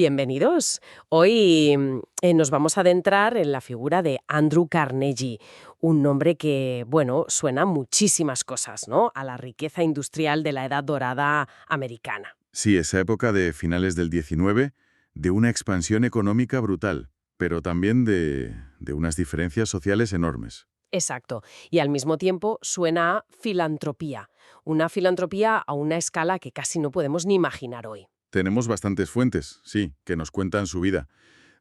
Bienvenidos. Hoy nos vamos a adentrar en la figura de Andrew Carnegie, un nombre que, bueno, suena a muchísimas cosas, ¿no? A la riqueza industrial de la Edad Dorada americana. Sí, esa época de finales del 19, de una expansión económica brutal, pero también de unas diferencias sociales enormes. Exacto. Y al mismo tiempo suena a filantropía, una filantropía a una escala que casi no podemos ni imaginar hoy. Tenemos bastantes fuentes, sí, que nos cuentan su vida,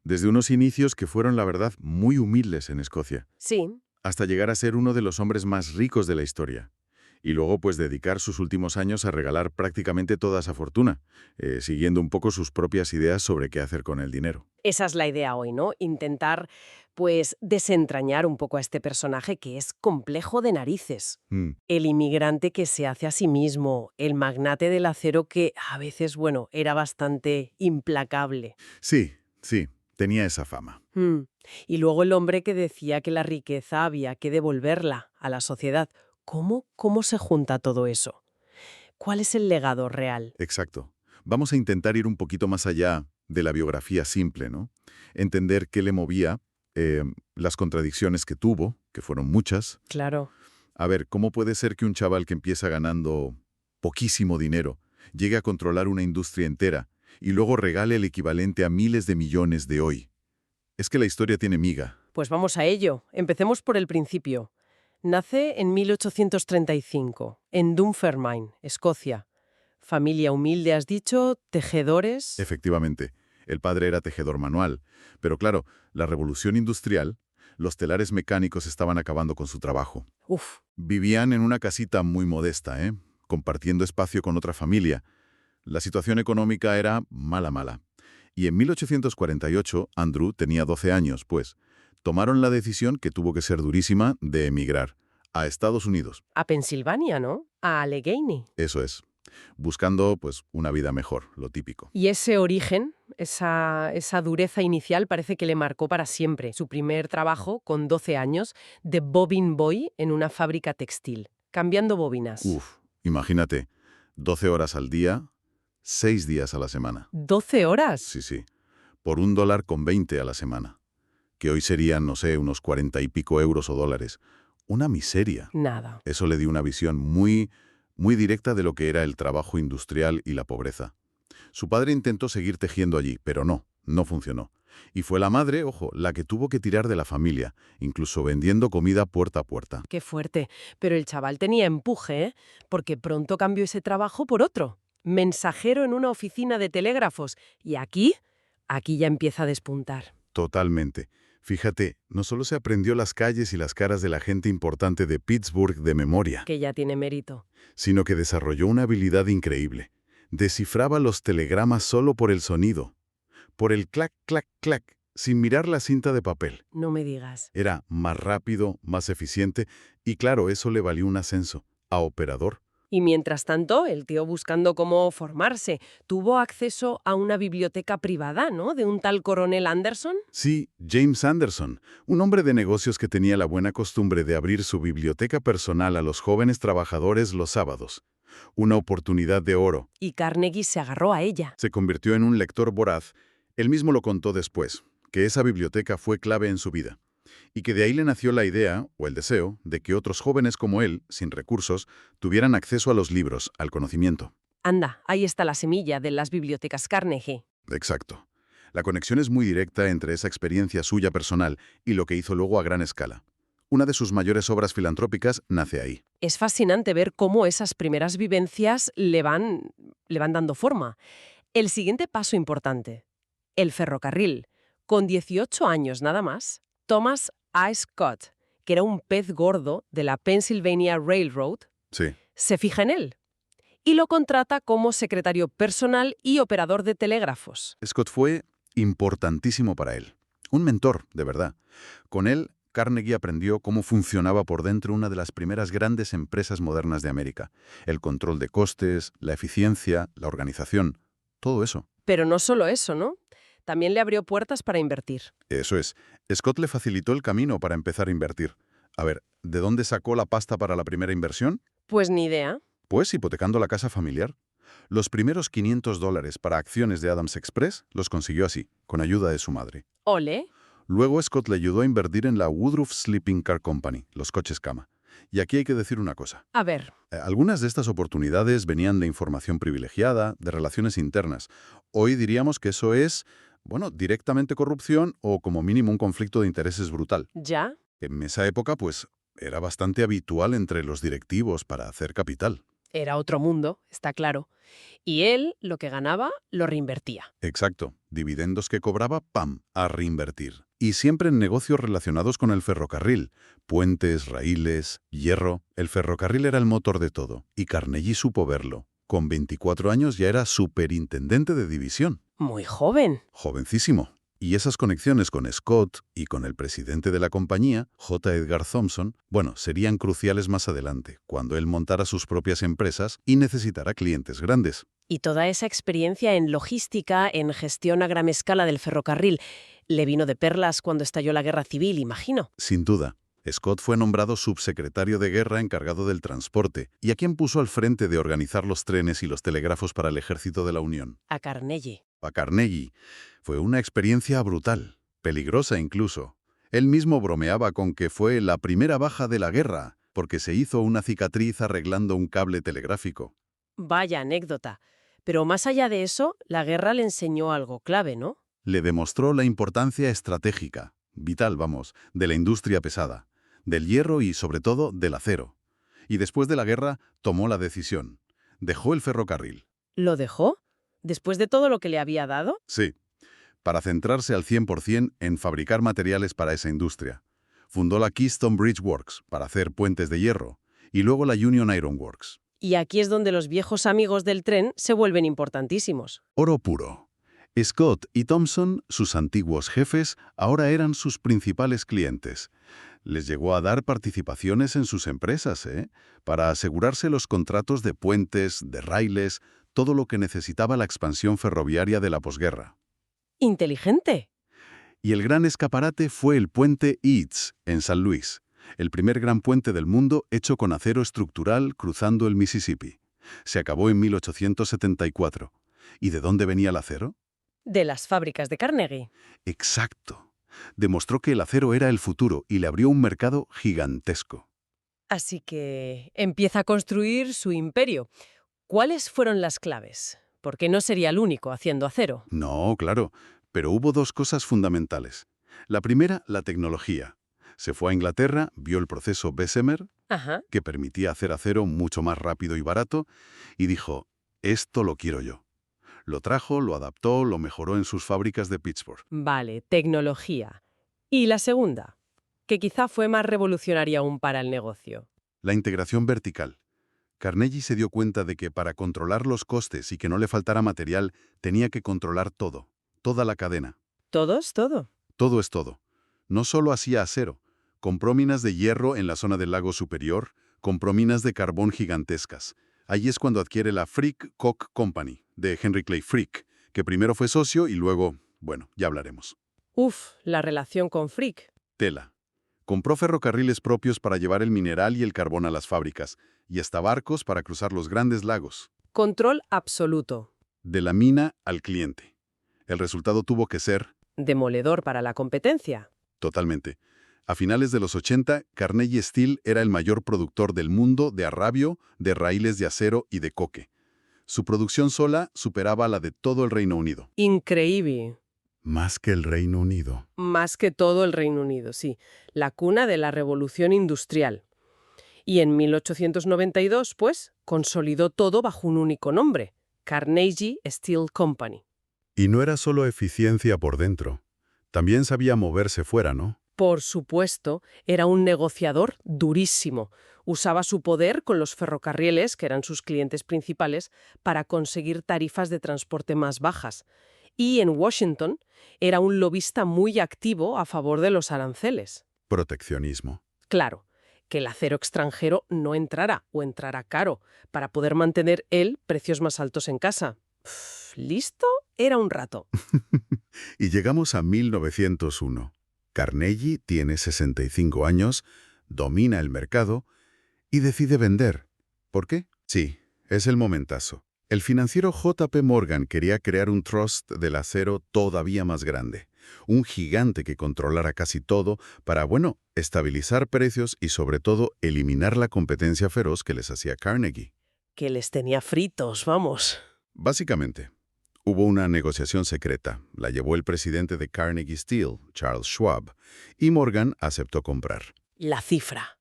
desde unos inicios que fueron, la verdad, muy humildes en Escocia, Sí. hasta llegar a ser uno de los hombres más ricos de la historia. Y luego, pues, dedicar sus últimos años a regalar prácticamente toda esa fortuna, siguiendo un poco sus propias ideas sobre qué hacer con el dinero. Esa es la idea hoy, ¿no? Intentar, pues, desentrañar un poco a este personaje que es complejo de narices. Mm, El inmigrante que se hace a sí mismo, el magnate del acero que a veces, bueno, era bastante implacable. Sí, sí, tenía esa fama. Mm. Y luego el hombre que decía que la riqueza había que devolverla a la sociedad. ¿Cómo se junta todo eso? ¿Cuál es el legado real? Exacto. Vamos a intentar ir un poquito más allá de la biografía simple, ¿no? Entender qué le movía, las contradicciones que tuvo, que fueron muchas. Claro. A ver, ¿cómo puede ser que un chaval que empieza ganando poquísimo dinero llegue a controlar una industria entera y luego regale el equivalente a miles de millones de hoy? Es que la historia tiene miga. Pues vamos a ello. Empecemos por el principio. Nace en 1835, en Dunfermline, Escocia. Familia humilde, has dicho, tejedores. Efectivamente, el padre era tejedor manual, pero claro, la revolución industrial, los telares mecánicos estaban acabando con su trabajo. Uf, Vivían en una casita muy modesta, compartiendo espacio con otra familia. La situación económica era mala. Y en 1848, Andrew tenía 12 años, pues. Tomaron la decisión, que tuvo que ser durísima, de emigrar a Estados Unidos. a Pensilvania, ¿no? A Allegheny. Eso es. Buscando, pues, una vida mejor, lo típico. Y ese origen, esa dureza inicial parece que le marcó para siempre. Su primer trabajo, con 12 años, de bobbin boy en una fábrica textil, cambiando bobinas. Uf, imagínate, 12 horas al día, 6 días a la semana. ¿12 horas? Sí, por $1,20 a la semana, que hoy serían, no sé, unos 40 y pico euros o dólares. Una miseria. Nada. Eso le dio una visión muy directa de lo que era el trabajo industrial y la pobreza. Su padre intentó seguir tejiendo allí, pero no funcionó. Y fue la madre, ojo, la que tuvo que tirar de la familia, incluso vendiendo comida puerta a puerta. Qué fuerte. Pero el chaval tenía empuje, ¿eh? Porque pronto cambió ese trabajo por otro. Mensajero en una oficina de telégrafos. Y aquí ya empieza a despuntar. Totalmente. Fíjate, no solo se aprendió las calles y las caras de la gente importante de Pittsburgh de memoria, Que ya tiene mérito. sino que desarrolló una habilidad increíble. Descifraba los telegramas solo por el sonido, por el clac, clac, clac, sin mirar la cinta de papel. No me digas. Era más rápido, más eficiente, y claro, eso le valió un ascenso a operador. Y mientras tanto, el tío buscando cómo formarse, tuvo acceso a una biblioteca privada, ¿no? De un tal coronel Anderson. Sí, James Anderson, un hombre de negocios que tenía la buena costumbre de abrir su biblioteca personal a los jóvenes trabajadores los sábados. Una oportunidad de oro. Y Carnegie se agarró a ella. Se convirtió en un lector voraz. Él mismo lo contó después, que esa biblioteca fue clave en su vida. Y que de ahí le nació la idea, o el deseo, de que otros jóvenes como él, sin recursos, tuvieran acceso a los libros, al conocimiento. Anda, ahí está la semilla de las bibliotecas Carnegie. Exacto. La conexión es muy directa entre esa experiencia suya personal y lo que hizo luego a gran escala. Una de sus mayores obras filantrópicas nace ahí. Es fascinante ver cómo esas primeras vivencias le van dando forma. El siguiente paso importante, el ferrocarril. Con 18 años nada más, Thomas A. Scott, que era un pez gordo de la Pennsylvania Railroad, Sí. se fija en él y lo contrata como secretario personal y operador de telégrafos. Scott fue importantísimo para él. Un mentor, de verdad. Con él, Carnegie aprendió cómo funcionaba por dentro una de las primeras grandes empresas modernas de América. El control de costes, la eficiencia, la organización, todo eso. Pero no solo eso, ¿no? También le abrió puertas para invertir. Eso es. Scott le facilitó el camino para empezar a invertir. A ver, ¿de dónde sacó la pasta para la primera inversión? Pues ni idea. Pues hipotecando la casa familiar. Los primeros $500 para acciones de Adams Express los consiguió así, con ayuda de su madre. Ole. Luego Scott le ayudó a invertir en la Woodruff Sleeping Car Company, los coches cama. Y aquí hay que decir una cosa. A ver, Algunas de estas oportunidades venían de información privilegiada, de relaciones internas. Hoy diríamos que eso es, bueno, directamente corrupción o como mínimo un conflicto de intereses brutal. ¿ya? En esa época, pues, era bastante habitual entre los directivos para hacer capital. Era otro mundo, está claro. Y él, lo que ganaba, lo reinvertía. Exacto. Dividendos que cobraba, ¡pam!, a reinvertir. Y siempre en negocios relacionados con el ferrocarril. Puentes, raíles, hierro. El ferrocarril era el motor de todo. Y Carnegie supo verlo. Con 24 años ya era superintendente de división. Muy joven. Jovencísimo. Y esas conexiones con Scott y con el presidente de la compañía, J. Edgar Thompson, bueno, serían cruciales más adelante, cuando él montara sus propias empresas y necesitara clientes grandes. Y toda esa experiencia en logística, en gestión a gran escala del ferrocarril, le vino de perlas cuando estalló la guerra civil, imagino. Sin duda, Scott fue nombrado subsecretario de guerra encargado del transporte y a quien puso al frente de organizar los trenes y los telégrafos para el ejército de la Unión. A Carnegie. A Carnegie. Fue una experiencia brutal, peligrosa incluso. Él mismo bromeaba con que fue la primera baja de la guerra, porque se hizo una cicatriz arreglando un cable telegráfico. Vaya anécdota. Pero más allá de eso, la guerra le enseñó algo clave, ¿no? Le demostró la importancia estratégica, vital, vamos, de la industria pesada, del hierro y, sobre todo, del acero. Y después de la guerra, tomó la decisión. Dejó el ferrocarril. ¿Lo dejó? ¿Después de todo lo que le había dado? Sí, para centrarse al 100% en fabricar materiales para esa industria. Fundó la Keystone Bridge Works para hacer puentes de hierro y luego la Union Iron Works. Y aquí es donde los viejos amigos del tren se vuelven importantísimos. Oro puro. Scott y Thompson, sus antiguos jefes, ahora eran sus principales clientes. Les llegó a dar participaciones en sus empresas, para asegurarse los contratos de puentes, de raíles, todo lo que necesitaba la expansión ferroviaria de la posguerra. Inteligente. Y el gran escaparate fue el puente Eads, en San Luis, el primer gran puente del mundo hecho con acero estructural cruzando el Mississippi. Se acabó en 1874. ¿Y de dónde venía el acero? De las fábricas de Carnegie. Exacto. Demostró que el acero era el futuro y le abrió un mercado gigantesco. Así que empieza a construir su imperio. ¿Cuáles fueron las claves? Porque no sería el único haciendo acero. No, claro, pero hubo dos cosas fundamentales. La primera, la tecnología. Se fue a Inglaterra, vio el proceso Bessemer, Ajá. que permitía hacer acero mucho más rápido y barato, y dijo, esto lo quiero yo. Lo trajo, lo adaptó, lo mejoró en sus fábricas de Pittsburgh. Vale, tecnología. Y la segunda, que quizá fue más revolucionaria aún para el negocio. La integración vertical. Carnegie se dio cuenta de que para controlar los costes y que no le faltara material, tenía que controlar todo, toda la cadena. ¿Todo es todo? Todo es todo. No solo hacía acero, compró minas de hierro en la zona del lago superior, compró minas de carbón gigantescas. Allí es cuando adquiere la Frick Coke Company, de Henry Clay Frick, que primero fue socio y luego, bueno, ya hablaremos. Uf, la relación con Frick. Tela. Compró ferrocarriles propios para llevar el mineral y el carbón a las fábricas, y hasta barcos para cruzar los grandes lagos. Control absoluto. De la mina al cliente. El resultado tuvo que ser, Demoledor para la competencia. totalmente. A finales de los 80, Carnegie Steel era el mayor productor del mundo de arrabio, de raíles de acero y de coque. Su producción sola superaba la de todo el Reino Unido. Increíble. Más que el Reino Unido. Más que todo el Reino Unido, sí. La cuna de la revolución industrial. Y en 1892, pues, consolidó todo bajo un único nombre, Carnegie Steel Company. Y no era solo eficiencia por dentro. También sabía moverse fuera, ¿no? Por supuesto, era un negociador durísimo. Usaba su poder con los ferrocarriles, que eran sus clientes principales, para conseguir tarifas de transporte más bajas. Y en Washington era un lobista muy activo a favor de los aranceles. Proteccionismo. Claro, que el acero extranjero no entrara o entrara caro, para poder mantener él precios más altos en casa. ¿Listo? Era un rato. Y llegamos a 1901. Carnegie tiene 65 años, domina el mercado y decide vender. ¿Por qué? Sí, es el momentazo. El financiero JP Morgan quería crear un trust del acero todavía más grande, un gigante que controlara casi todo para, bueno, estabilizar precios y sobre todo eliminar la competencia feroz que les hacía Carnegie. Que les tenía fritos, vamos. Básicamente, hubo una negociación secreta, la llevó el presidente de Carnegie Steel, Charles Schwab, y Morgan aceptó comprar. La cifra.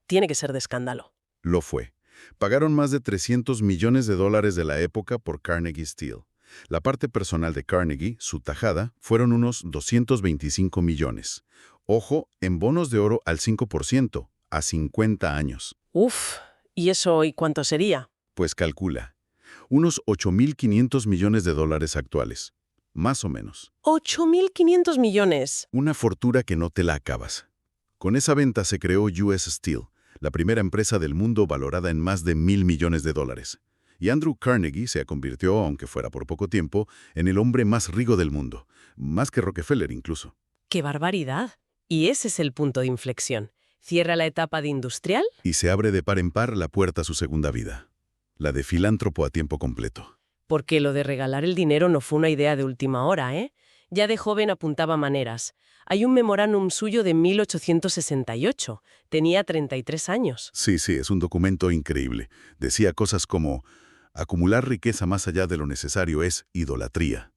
Tiene que ser de escándalo. Lo fue. Pagaron más de $300 millones de la época por Carnegie Steel. La parte personal de Carnegie, su tajada, fueron unos 225 millones. Ojo, en bonos de oro al 5%, a 50 años. Uf, ¿y eso hoy cuánto sería? Pues calcula, unos 8.500 millones de dólares actuales. Más o menos. 8.500 millones. Una fortuna que no te la acabas. Con esa venta se creó US Steel, la primera empresa del mundo valorada en más de $1.000 millones. Y Andrew Carnegie se convirtió, aunque fuera por poco tiempo, en el hombre más rico del mundo, más que Rockefeller incluso. ¡Qué barbaridad! Y ese es el punto de inflexión. Cierra la etapa de industrial. Y se abre de par en par la puerta a su segunda vida, la de filántropo a tiempo completo. Porque lo de regalar el dinero no fue una idea de última hora, ¿eh? Ya de joven apuntaba maneras. Hay un memorándum suyo de 1868. Tenía 33 años. Sí, es un documento increíble. Decía cosas como: acumular riqueza más allá de lo necesario es idolatría.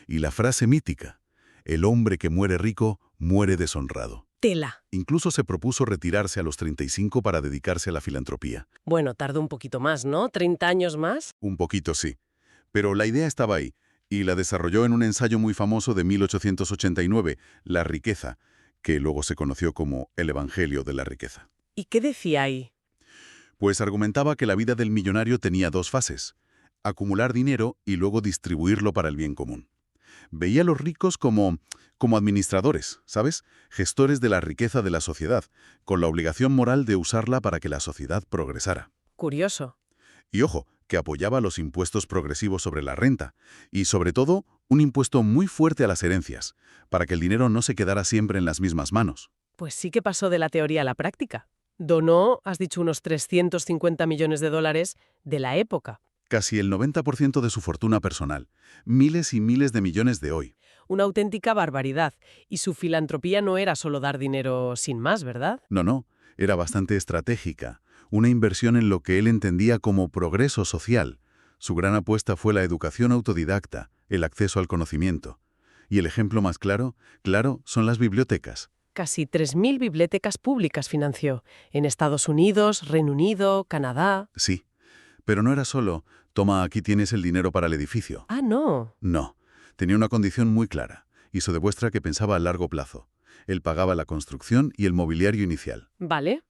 Y la frase mítica: el hombre que muere rico, muere deshonrado. Tela. Incluso se propuso retirarse a los 35 para dedicarse a la filantropía. Bueno, tardó un poquito más, ¿no? ¿30 años más? Un poquito sí. Pero la idea estaba ahí, y la desarrolló en un ensayo muy famoso de 1889, La riqueza, que luego se conoció como el Evangelio de la riqueza. ¿Y qué decía ahí? Pues argumentaba que la vida del millonario tenía dos fases: acumular dinero y luego distribuirlo para el bien común. Veía a los ricos como administradores, ¿sabes? Gestores de la riqueza de la sociedad, con la obligación moral de usarla para que la sociedad progresara. Curioso. Y ojo, que apoyaba los impuestos progresivos sobre la renta, y sobre todo, un impuesto muy fuerte a las herencias, para que el dinero no se quedara siempre en las mismas manos. Pues sí que pasó de la teoría a la práctica. Donó, has dicho, unos 350 millones de dólares de la época. Casi el 90% de su fortuna personal, miles y miles de millones de hoy. Una auténtica barbaridad. Y su filantropía no era solo dar dinero sin más, ¿verdad? No, era bastante estratégica, una inversión en lo que él entendía como progreso social. Su gran apuesta fue la educación autodidacta, el acceso al conocimiento. Y el ejemplo más claro, son las bibliotecas. Casi 3.000 bibliotecas públicas financió, en Estados Unidos, Reino Unido, Canadá. Sí, pero no era solo: toma, aquí tienes el dinero para el edificio. Ah, no. No, tenía una condición muy clara, y eso demuestra que pensaba a largo plazo. Él pagaba la construcción y el mobiliario inicial. Vale.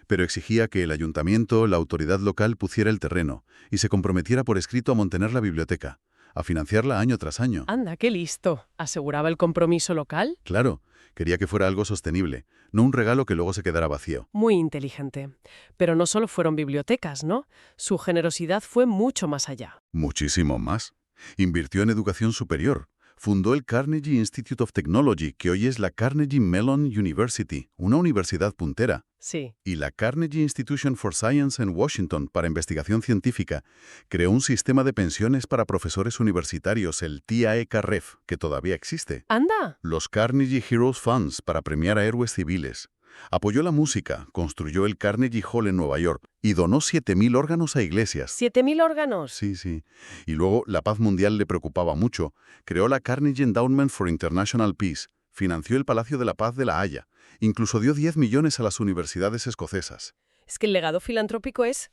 Pero exigía que el ayuntamiento, la autoridad local, pusiera el terreno y se comprometiera por escrito a mantener la biblioteca, a financiarla año tras año. Anda, qué listo. ¿Aseguraba el compromiso local? Claro, quería que fuera algo sostenible, no un regalo que luego se quedara vacío. Muy inteligente. Pero no solo fueron bibliotecas, ¿no? Su generosidad fue mucho más allá. Muchísimo más. Invirtió en educación superior. Fundó el Carnegie Institute of Technology, que hoy es la Carnegie Mellon University, una universidad puntera. Sí. Y la Carnegie Institution for Science en Washington, para investigación científica. Creó un sistema de pensiones para profesores universitarios, el TIAE-CAREF, que todavía existe. ¡Anda! Los Carnegie Heroes Funds, para premiar a héroes civiles. Apoyó la música, construyó el Carnegie Hall en Nueva York y donó 7.000 órganos a iglesias. ¿7.000 órganos? Sí. Y luego la paz mundial le preocupaba mucho. Creó la Carnegie Endowment for International Peace, financió el Palacio de la Paz de La Haya, incluso dio 10 millones a las universidades escocesas. Es que el legado filantrópico es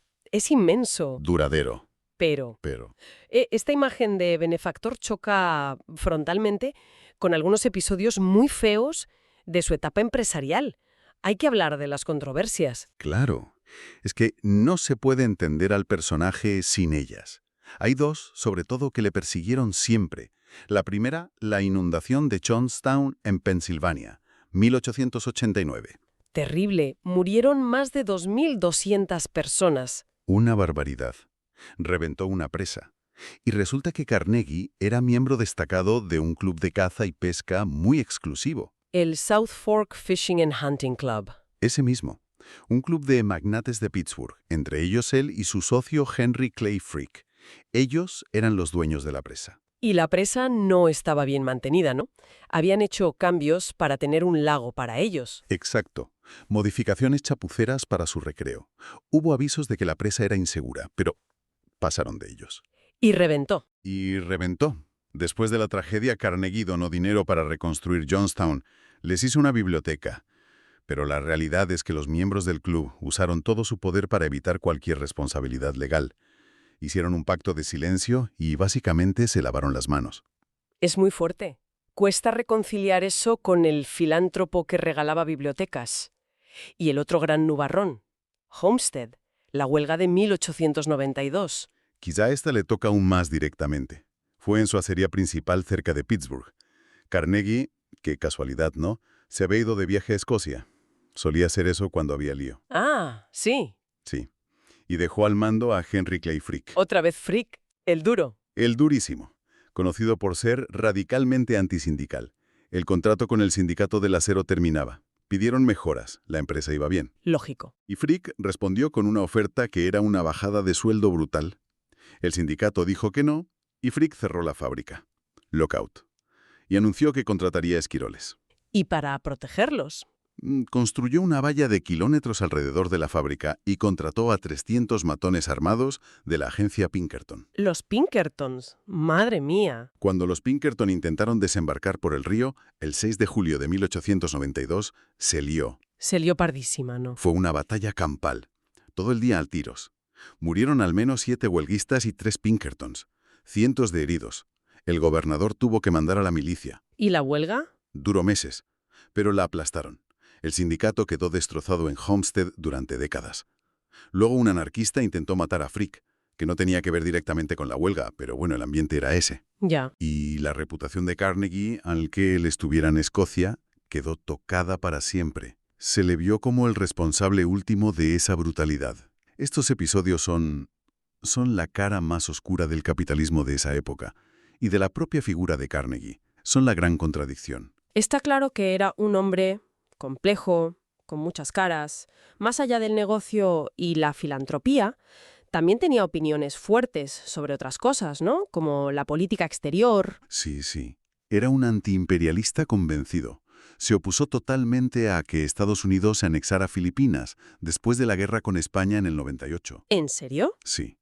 inmenso. Duradero. Pero Pero esta imagen de benefactor choca frontalmente con algunos episodios muy feos de su etapa empresarial. Hay que hablar de las controversias. claro, es que no se puede entender al personaje sin ellas. Hay dos, sobre todo, que le persiguieron siempre. La primera, la inundación de Johnstown, en Pensilvania, 1889. Terrible. Murieron más de 2.200 personas. Una barbaridad. Reventó una presa. Y resulta que Carnegie era miembro destacado de un club de caza y pesca muy exclusivo. El South Fork Fishing and Hunting Club. Ese mismo. Un club de magnates de Pittsburgh, entre ellos él y su socio Henry Clay Frick. Ellos eran los dueños de la presa. Y la presa no estaba bien mantenida, ¿no? Habían hecho cambios para tener un lago para ellos. Exacto. Modificaciones chapuceras para su recreo. Hubo avisos de que la presa era insegura, pero pasaron de ellos. Y reventó. Y reventó. Después de la tragedia, Carnegie donó dinero para reconstruir Johnstown. Les hizo una biblioteca. Pero la realidad es que los miembros del club usaron todo su poder para evitar cualquier responsabilidad legal. Hicieron un pacto de silencio y básicamente se lavaron las manos. Es muy fuerte. Cuesta reconciliar eso con el filántropo que regalaba bibliotecas. Y el otro gran nubarrón, Homestead, la huelga de 1892. Quizá esta le toca aún más directamente. Fue en su acería principal cerca de Pittsburgh. Carnegie, qué casualidad, ¿no?, se había ido de viaje a Escocia. Solía hacer eso cuando había lío. Ah, sí. Sí. Y dejó al mando a Henry Clay Frick. Otra vez Frick, el duro. El durísimo, conocido por ser radicalmente antisindical. El contrato con el sindicato del acero terminaba. Pidieron mejoras, la empresa iba bien. Lógico. Y Frick respondió con una oferta que era una bajada de sueldo brutal. El sindicato dijo que no, y Frick cerró la fábrica. Lockout. Y anunció que contrataría esquiroles. Y para protegerlos. Construyó una valla de kilómetros alrededor de la fábrica y contrató a 300 matones armados de la agencia Pinkerton. Los Pinkertons. Madre mía. Cuando los Pinkerton intentaron desembarcar por el río, el 6 de julio de 1892, se lió. Se lió pardísima, ¿no? Fue una batalla campal. Todo el día a tiros. Murieron al menos 7 huelguistas y 3 Pinkertons. Cientos de heridos. El gobernador tuvo que mandar a la milicia. ¿Y la huelga? Duró meses, pero la aplastaron. El sindicato quedó destrozado en Homestead durante décadas. Luego un anarquista intentó matar a Frick, que no tenía que ver directamente con la huelga, pero bueno, el ambiente era ese. Ya. Y la reputación de Carnegie, al que él estuviera en Escocia, quedó tocada para siempre. Se le vio como el responsable último de esa brutalidad. Estos episodios son la cara más oscura del capitalismo de esa época y de la propia figura de Carnegie. Son la gran contradicción. Está claro que era un hombre complejo, con muchas caras. Más allá del negocio y la filantropía, también tenía opiniones fuertes sobre otras cosas, ¿no? Como la política exterior. Sí, sí. Era un antiimperialista convencido. Se opuso totalmente a que Estados Unidos se anexara a Filipinas después de la guerra con España en el 98. ¿En serio? Sí.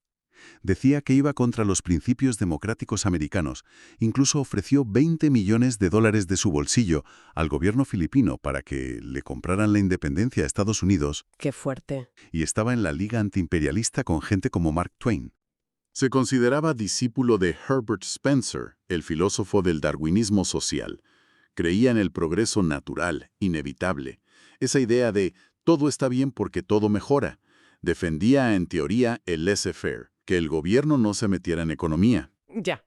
Decía que iba contra los principios democráticos americanos. Incluso ofreció $20 millones de su bolsillo al gobierno filipino para que le compraran la independencia a Estados Unidos. Qué fuerte. Y estaba en la liga antiimperialista con gente como Mark Twain. Se consideraba discípulo de Herbert Spencer, el filósofo del darwinismo social. Creía en el progreso natural, inevitable. Esa idea de todo está bien porque todo mejora. Defendía en teoría el laissez-faire, que el gobierno no se metiera en economía. Ya.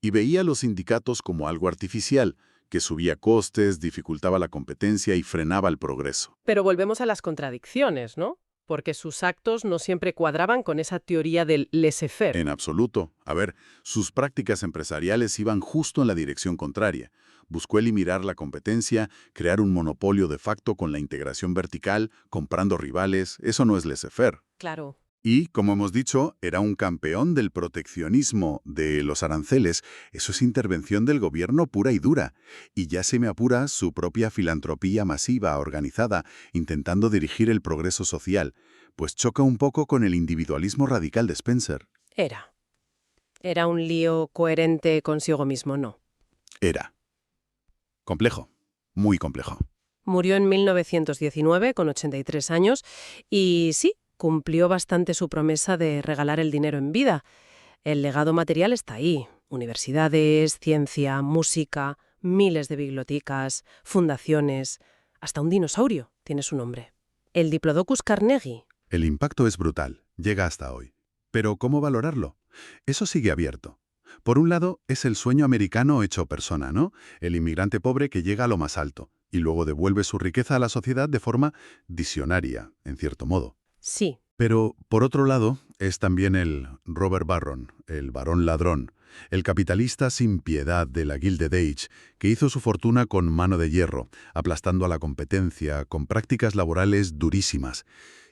Y veía a los sindicatos como algo artificial, que subía costes, dificultaba la competencia y frenaba el progreso. Pero volvemos a las contradicciones, ¿no? Porque sus actos no siempre cuadraban con esa teoría del laissez-faire. En absoluto. A ver, sus prácticas empresariales iban justo en la dirección contraria. Buscó eliminar la competencia, crear un monopolio de facto con la integración vertical, comprando rivales. Eso no es laissez-faire. Claro. Y, como hemos dicho, era un campeón del proteccionismo, de los aranceles. Eso es intervención del gobierno pura y dura. Y ya se me apura su propia filantropía masiva, organizada, intentando dirigir el progreso social. Pues choca un poco con el individualismo radical de Spencer. Era un lío coherente consigo mismo, ¿no? Era. Complejo. Muy complejo. Murió en 1919 con 83 años y sí, cumplió bastante su promesa de regalar el dinero en vida. El legado material está ahí. Universidades, ciencia, música, miles de bibliotecas, fundaciones, hasta un dinosaurio tiene su nombre. El Diplodocus Carnegie. El impacto es brutal, llega hasta hoy. Pero ¿cómo valorarlo? Eso sigue abierto. Por un lado, es el sueño americano hecho persona, ¿no? El inmigrante pobre que llega a lo más alto y luego devuelve su riqueza a la sociedad de forma visionaria, en cierto modo. Sí. Pero, por otro lado, es también el Robert Barron, el varón ladrón, el capitalista sin piedad de la Gilded Age, que hizo su fortuna con mano de hierro, aplastando a la competencia, con prácticas laborales durísimas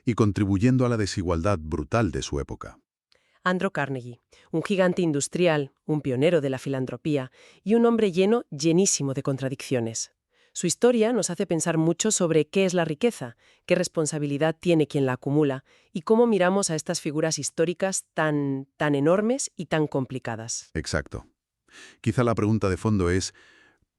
y contribuyendo a la desigualdad brutal de su época. Andrew Carnegie, un gigante industrial, un pionero de la filantropía y un hombre llenísimo de contradicciones. Su historia nos hace pensar mucho sobre qué es la riqueza, qué responsabilidad tiene quien la acumula y cómo miramos a estas figuras históricas tan enormes y tan complicadas. Exacto. Quizá la pregunta de fondo es,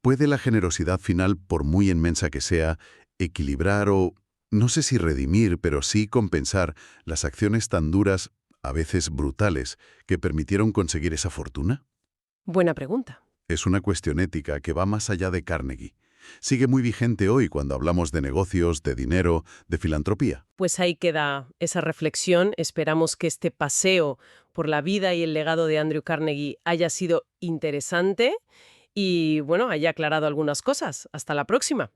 ¿puede la generosidad final, por muy inmensa que sea, equilibrar o, no sé si redimir, pero sí compensar las acciones tan duras, a veces brutales, que permitieron conseguir esa fortuna? Buena pregunta. Es una cuestión ética que va más allá de Carnegie. Sigue muy vigente hoy cuando hablamos de negocios, de dinero, de filantropía. Pues ahí queda esa reflexión. Esperamos que este paseo por la vida y el legado de Andrew Carnegie haya sido interesante y, bueno, haya aclarado algunas cosas. Hasta la próxima.